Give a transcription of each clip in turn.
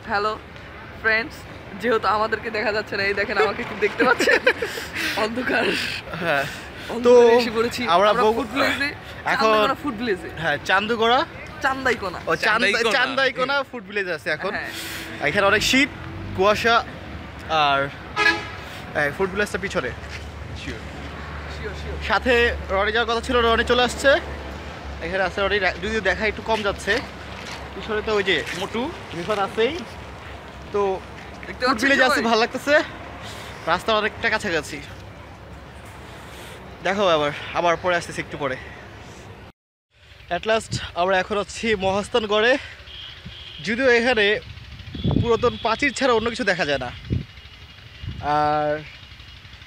Hello friends, যেহেতু আমাদেরকে দেখা যাচ্ছে না, এই দেখেন আমাকে কি দেখতে পাচ্ছেন, অন্ধকার। হ্যাঁ, তো অন্ধকারে এসে পড়েছি আমরা ফুড ভিলেজে। এখন ফুড ভিলেজে হ্যাঁ চান্দুগড়া চান্দাইকোনা। ও চান্দাইকোনা ফুড ভিলেজ আছে এখন। হ্যাঁ। এখানে অনেক শীত, কুয়াশা, আর ফুড ভিলেজটা পিছনে। শিওর। সাথে রনি যাওয়ার কথা ছিল, রনি চলে আসছে। এখানে আছে রনি, যদিও দেখা একটু কম যাচ্ছে। পিছনে তো ওই যে মোটু রিফাত আছেই। তো দেখতে ফুড পাচ্ছেন ভিলেজ আছে, সবাই? ভালো লাগতেছে। রাস্তা অনেকটা কাছাকাছি। দেখো আবার পরে আসতেছি একটু পরে। অ্যাট লাস্ট আমরা এখন আছি মহাস্থানগড়ে। যদিও এখানে পুরাতন প্রাচীর ছাড়া অন্য কিছু দেখা যায় না, আর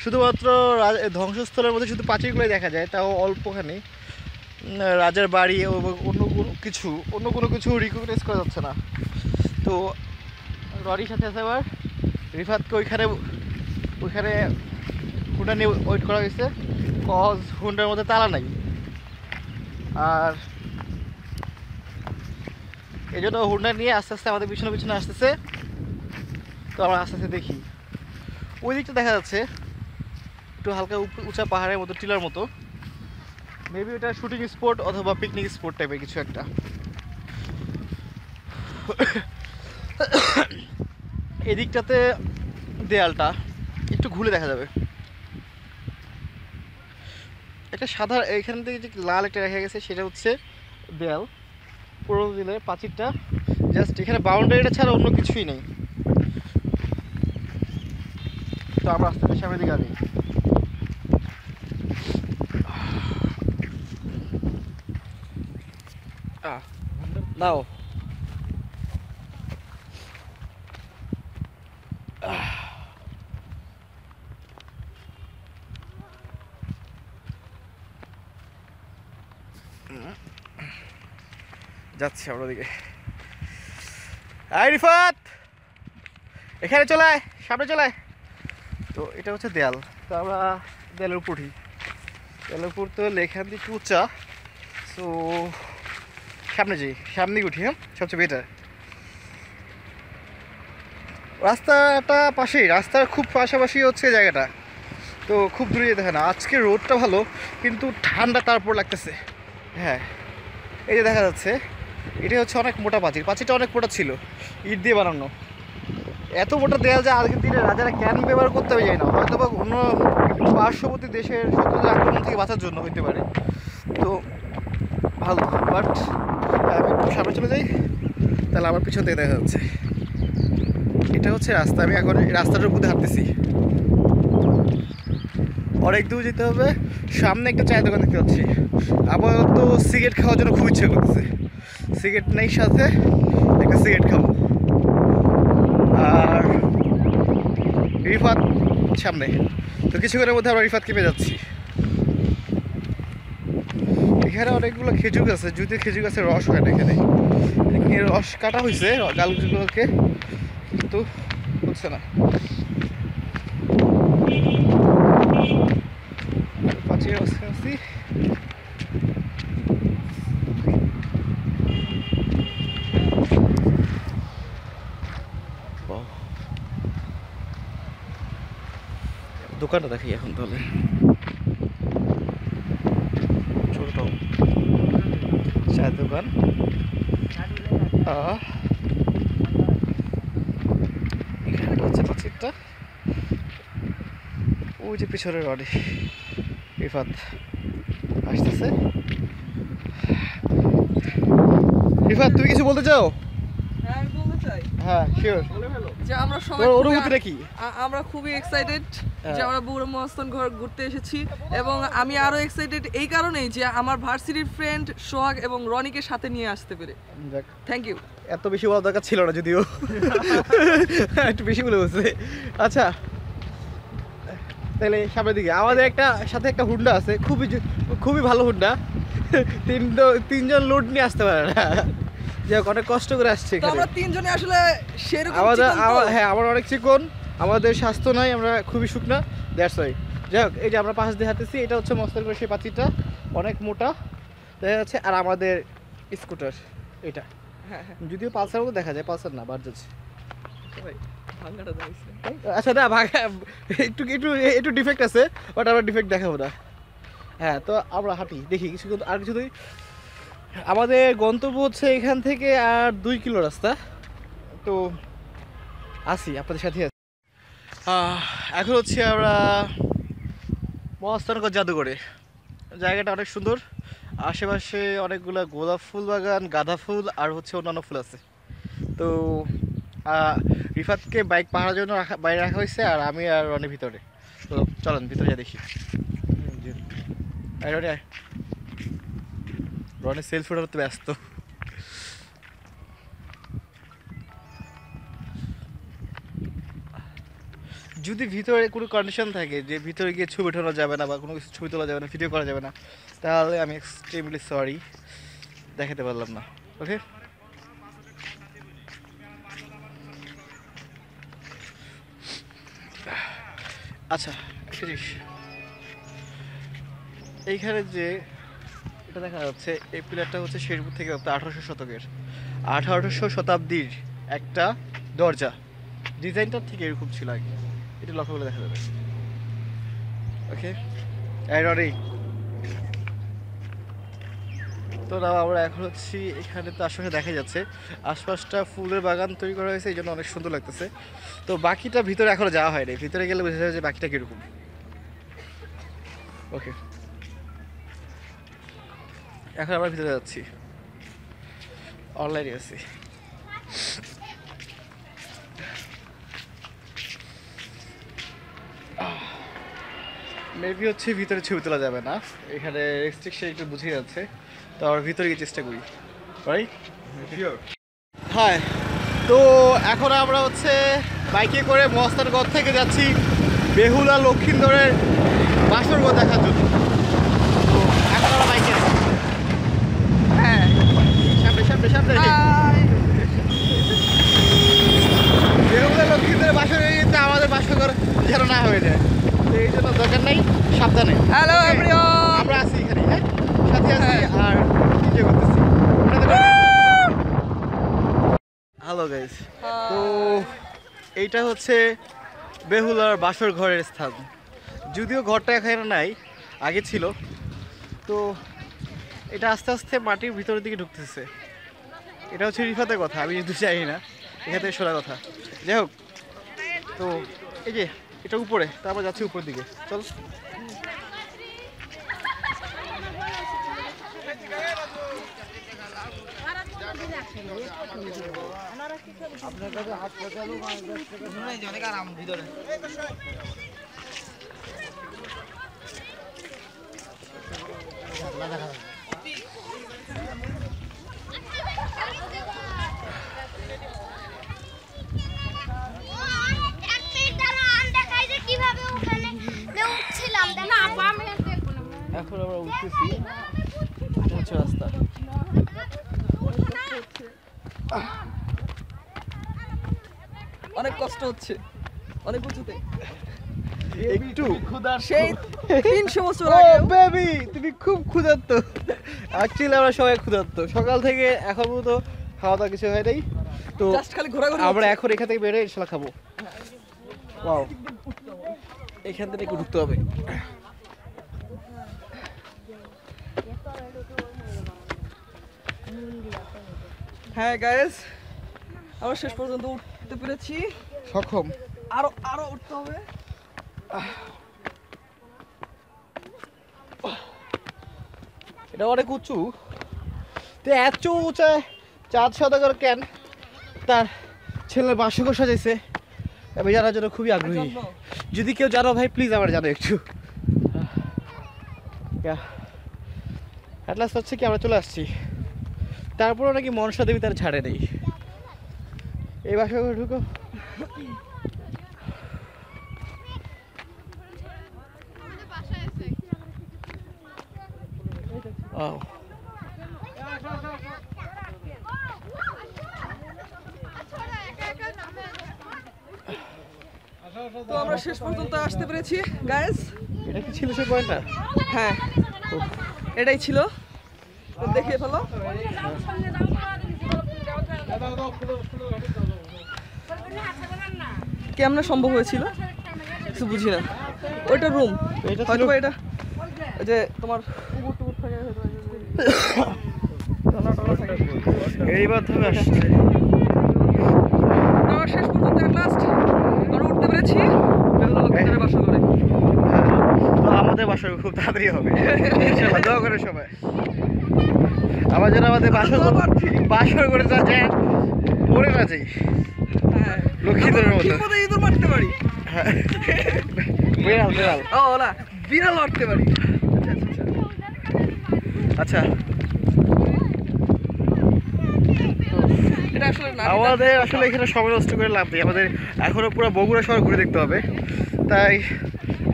শুধুমাত্র ধ্বংসস্থলের মধ্যে শুধু প্রাচীরগুলোই দেখা যায়, তাও অল্পখানি। রাজার বাড়ি এবং অন্য কোনো কিছু রিকগনাইজ করা যাচ্ছে না। তো রনির সাথে আছে আবার রিফাতকে ওইখানে হুন্ডা নিয়ে ওয়েট করা হয়েছে, কজ হুন্ডার মধ্যে তালা নাই। আর এই জন্য হুন্ডা নিয়ে আস্তে আস্তে আমাদের পিছনে আসতেছে। তো আমরা আস্তে আস্তে দেখি, ওই দিকটা দেখা যাচ্ছে একটু হালকা উঁচা পাহাড়ের মতো, টিলার মতো। মেবি এটা শুটিং স্পট অথবা পিকনিক স্পট টাইপের কিছু একটা। এদিকটাতে দেয়ালটা একটু ঘুরে দেখা যাবে। একটা সাদা এখান থেকে যে লাল একটা রেখে গেছে, সেটা হচ্ছে দেয়াল। পুরোনো দিনের প্রাচীরটা, জাস্ট এখানে বাউন্ডারিটা ছাড়া অন্য কিছুই নেই। তো আমরা আস্তে আস্তে সামনের দিকে আনি। নাও যাচ্ছি আমরা ওদিকে। আই রিফাত, এখানে চলে আয়, সামনে চলে আয়। তো এটা হচ্ছে দেয়াল। তো আমরা দেয়ালের উপর উঠি। দেয়ালের উপর তো এখান থেকে একটু উঁচা। সো সামনে উঠি। হ্যাঁ, সবচেয়ে বেটার। রাস্তাটা পাশেই, রাস্তার খুব পাশাপাশি হচ্ছে জায়গাটা। তো খুব দূরে যেতে হয় না। আজকে রোদটা ভালো, কিন্তু ঠান্ডা তারপর লাগতেছে। হ্যাঁ, এই যে দেখা যাচ্ছে, এটা হচ্ছে অনেক মোটা প্রাচীরটা অনেক মোটা ছিল, ইট দিয়ে বানানো। এত মোটা দেয়াল যে আজকের দিনে রাজারা কেন ব্যবহার করতে হবে যায় না, হয়তো বা অন্য পার্শ্ববর্তী দেশের শত্রুদের আক্রমণ থেকে বাঁচার জন্য হইতে পারে। তো ভালো, বাট আমি একটু সামনে চলে যাই, তাহলে আমার পিছন থেকে দেখা যাচ্ছে। এটা হচ্ছে রাস্তা। আমি এখন এই রাস্তাটার উপরে হাঁটতেছি। অনেক দূর যেতে হবে। সামনে একটা চায়ের দোকান দেখতে পাচ্ছি। আপাতত সিগারেট খাওয়ার জন্য খুব ইচ্ছে করতেছে। সিগারেট নেই সাথে, একটা সিগারেট খাবো। আর রিফাত সামনে। তো কিছুক্ষণের মধ্যে আমরা রিফাতকে পেয়ে যাচ্ছি। এখানে অনেকগুলো খেজুর গাছ আছে, যদিও খেজুর গাছের রস হয় না এখানে। রস কাটা হয়েছে গাছগুলোকে, কিন্তু হচ্ছে না। পাঁচিল কাছাকাছি। দোকানটা দেখি এখন তাহলে। ছোট চায়ের দোকান। এখানে হচ্ছে পাঁচিলটা। ওই যে পিছনের রডে রিফাত আসতেছে। রিফাত, তুমি কিছু বলতে চাও? হ্যাঁ, আমি বলতে চাই। হ্যাঁ, শিওর। যে আমরা সবাই অনুভূতিটা কি? আমরা খুবই এক্সাইটেড যে আমরা বগুড়া মহাস্থান ঘর ঘুরতে এসেছি। এবং আমি আরো এক্সাইটেড এই কারণেই যে আমার ভার্সিটির ফ্রেন্ড সোহাগ এবং রনিকে সাথে নিয়ে আসতে পেরে। Thank you. এত বেশি বলার দরকার ছিল না, যদিও একটু বেশি বলে বলছে। আচ্ছা, তাহলে সামনের দিকে আমাদের সাথে একটা হুন্ডা আছে, খুবই ভালো হুন্ডা। তিনজন লোড নিয়ে আসতে পারে না, যাই হোক অনেক কষ্ট করে আসছে। আমরা তিনজনে আসলে সেরকম হ্যাঁ, আমার অনেক চিকন, আমাদের স্বাস্থ্য নাই, আমরা খুবই শুকনা, দ্যাটস ওয়াই। যাই হোক, এই যে আমরা পাশ দিয়ে হাঁটতেছি, এটা হচ্ছে মস্তানগড় সেই পাঁচিলটা, অনেক মোটা দেখা যাচ্ছে। আর আমাদের স্কুটার এটা, হ্যাঁ, যদিও পালসার মতো দেখা যায়, পালসার না, বাজাজ। ভাই ভাঙাটা দেখছি। আচ্ছা না ভাঙা একটু একটু একটু ডিফেক্ট আছে, বাট আমরা ডিফেক্ট দেখাবো না। হ্যাঁ, তো আমরা হাঁটি দেখি কিছু, আর কিছু দূর। আমাদের গন্তব্য হচ্ছে এখান থেকে আর 2 কিলো রাস্তা। তো আসি আপনাদের সাথে আছি। এখন হচ্ছে আমরা মহাস্থানগঞ্জ জাদুঘরে। জায়গাটা অনেক সুন্দর, আশেপাশে অনেকগুলো গোলাপ ফুল বাগান, গাঁদা ফুল আর হচ্ছে অন্যান্য ফুল আছে। তো রিফাতকে বাইক পাহাড়ের জন্য বাইরে রাখা হয়েছে, আর আমি আর রনি ভিতরে। তো চলেন ভিতরে যা দেখি। রনি সেলফি উঠাতে ব্যস্ত। যদি ভিতরে কোনো কন্ডিশন থাকে যে ভিতরে গিয়ে ছবি ওঠানো যাবে না বা কোনো কিছু ছবি তোলা যাবে না, ভিডিও করা যাবে না, তাহলে আমি এক্সট্রিমলি সরি, দেখাতে পারলাম না। ওকে, আচ্ছা একটা জিনিস, এইখানে যে এটা দেখা যাচ্ছে, এই পিলারটা হচ্ছে শেরপুর থেকে 1800 শতকের, 1800 শতাব্দীর একটা দরজা। ডিজাইনটার থেকে এরকম ছিল আগে, এটা লক্ষ্য করে দেখা যাবে। ওকে, রেডি। তো না, আমরা এখন হচ্ছি এখানে, তো আশপাশে দেখা যাচ্ছে আশপাশটা ফুলের বাগান তৈরি করা হয়েছে, এই জন্য অনেক সুন্দর লাগতেছে। তো বাকিটা ভিতরে এখনো যাওয়া হয়নি, ভিতরে গেলে বোঝা যাবে যে বাকিটা কীরকম। ওকে, এখন আমরা ভিতরে যাচ্ছি, অনলাইনে আছি। মেবি হচ্ছে ভিতরে ছবি তোলা যাবে না, এখানে রেস্ট্রিকশন একটু বুঝে যাচ্ছে, তো আমরা ভিতরে গিয়ে চেষ্টা করি। রাইট, হ্যাঁ। তো এখন আমরা হচ্ছে বাইকে করে মহাস্থানগঞ্জ থেকে যাচ্ছি বেহুলা লক্ষিন্দরের বাসরঘর দেখার জন্য। তো এখন আমরা বাইকে আছি। হ্যাঁ, সামনে সামনে সামনে। বেহুলা লক্ষিন্দরের বাসরঘর কিন্তু আমাদের বাসরঘর যেন না হয়ে যায়, তো এই জন্য দরকার নাই, সাবধানে। হ্যালো এভরিওয়ান, আমরা আছি এখানে, হ্যাঁ সাথে আছি আর এনজয় করতেছি। হ্যালো গাইস, তো এইটা হচ্ছে বেহুলার বাসর ঘরের স্থান। যদিও ঘরটা এখানে নাই, আগে ছিল। তো এটা আস্তে আস্তে মাটির ভিতরের দিকে ঢুকতেছে। এটা হচ্ছে রিফাতের কথা, আমি কিন্তু জানি না, এখান থেকে শোনার কথা। যাই হোক, তো এই যে এটা উপরে, তারপর যাচ্ছি উপরের দিকে। চল। অনেক আরাম ভিতরে। এখন আমরা উঠতেছি, হচ্ছে রাস্তা। অনেক কষ্ট হচ্ছে, অনেক উঁচুতে। একটু সেই 300 বছর আগে। বেবি তুমি খুব ক্ষুধার্ত। অ্যাকচুয়ালি আমরা সবাই ক্ষুধার্ত, সকাল থেকে এখন পর্যন্ত খাওয়া দাওয়া কিছু হয় নাই। তো জাস্ট খালি ঘোরাঘুরি আমরা হচ্ছে। এখন এখান থেকে বেরোয় ইনশাল্লাহ খাবো। ওয়াও, এখান থেকে একটু ঢুকতে হবে। হ্যাঁ গাইস, আমরা শেষ পর্যন্ত উঠতে পেরেছি। সক্ষম। আরো আরো উঠতে হবে। এটা অনেক উঁচু, তো এত উঁচায় চাঁদ সদাগর কেন তার ছেলের বাসঘর সাজাইছে আমি জানার জন্য খুবই আগ্রহী। যদি কেউ জানো ভাই প্লিজ আমার জানো একটু। অ্যাটলাস্ট হচ্ছে কি আমরা চলে আসছি, তারপরও নাকি মনসা দেবী তার ছাড়ে নেই। এই বাসঘর ঢুকো। Oh. তো আমরা শেষ পর্যন্ত আসতে পেরেছি গাইস। এটা কি ছিল সেই পয়েন্টটা? হ্যাঁ, এটাই ছিল। তো দেখিয়ে ফেলো। কেমনে সম্ভব হয়েছিল কিছু বুঝি না। ওইটা রুম, এটা ছিল- হয়তো বা এটা ওই যে তোমার কুকুর টুকুর থাকে হয়তো বা এই যে- এই মাধ্যমে আসছে। আমরা শেষ পর্যন্ত লাস্ট আমরা উঠতে পেরেছি বেহুলা লক্ষ্মীদের বাসা করে। তো আমাদের বাসর খুব তাড়াতাড়ি হবে, ইনশাআল্লাহ, দোয়া করে সবাই। আবার যেন আমাদের বাসর করে যা যায় মরে না যাই হ্যাঁ, লক্ষ্মীদের আমরা মতো। ঠিকমতো ইঁদুর মারতে পারি। হ্যাঁ। বিড়াল বিড়াল। ও ওলা বিড়াল মারতে পারি। আচ্ছা, এটা আসলে না, আমাদের আসলে এখানে সময় নষ্ট করে লাভ নেই, আমাদের এখনো পুরো বগুড়া শহর ঘুরে দেখতে হবে। তাই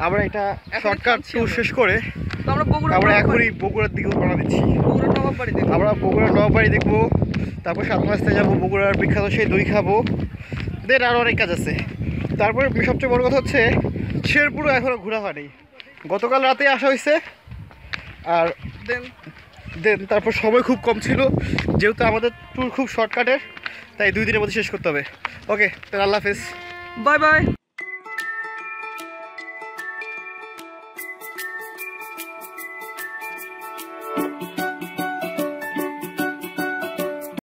আমরা এটা শর্টকাট ট্যুর শেষ করে তো আমরা বগুড়া আমরা নবাববাড়ি- এখনই বগুড়ার দিকে রওনা দিচ্ছি। বগুড়া নবাববাড়ি দেখবো। আমরা বগুড়ার নবাববাড়ি দেখবো, তারপর 7 রাস্তায় যাবো, বগুড়ার বিখ্যাত সেই দই খাবো, দেন আরও অনেক কাজ আছে। তারপরে সবচেয়ে বড় কথা হচ্ছে শেরপুরও এখনও ঘোরা হয়নি, গতকাল রাতে আসা হয়েছে। আর দেন তারপর সময় খুব কম ছিল, যেহেতু আমাদের ট্যুর খুব শর্টকাটের, তাই 2 দিনের মধ্যে শেষ করতে হবে। ওকে, তাহলে আল্লাহ হাফেজ। Bye bye.